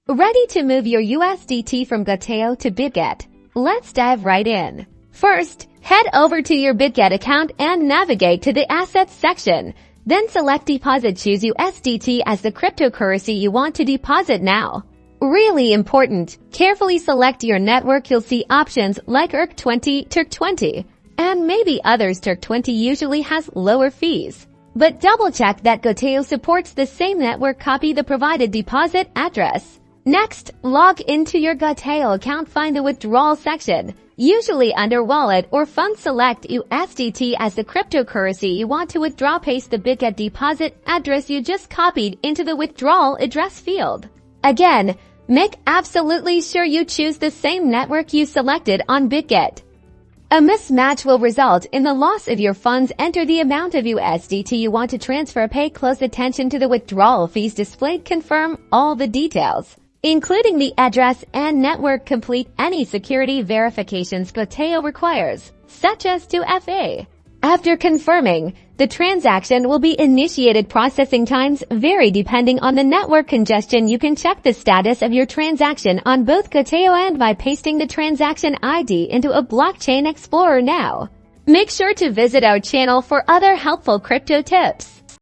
Ready to move your USDT from Goteo to Bitget? Let's dive right in. First, head over to your Bitget account and navigate to the Assets section. Then select Deposit. Choose USDT as the cryptocurrency you want to deposit now. Really important, carefully select your network. You'll see options like ERC20, TRC20, and maybe others. TRC20 usually has lower fees. But double check that Goteo supports the same network. Copy the provided deposit address. Next, log into your Goteo account. Find the withdrawal section. Usually under wallet or funds, select USDT as the cryptocurrency you want to withdraw. Paste the Bitget deposit address you just copied into the withdrawal address field. Again, make absolutely sure you choose the same network you selected on Bitget. A mismatch will result in the loss of your funds. Enter the amount of USDT you want to transfer. Pay close attention to the withdrawal fees displayed. Confirm all the details, including the address and network. Complete any security verifications Goteo requires, such as 2FA. After confirming, the transaction will be initiated. Processing times vary depending on the network congestion. You can check the status of your transaction on both Goteo and by pasting the transaction ID into a blockchain explorer now. Make sure to visit our channel for other helpful crypto tips.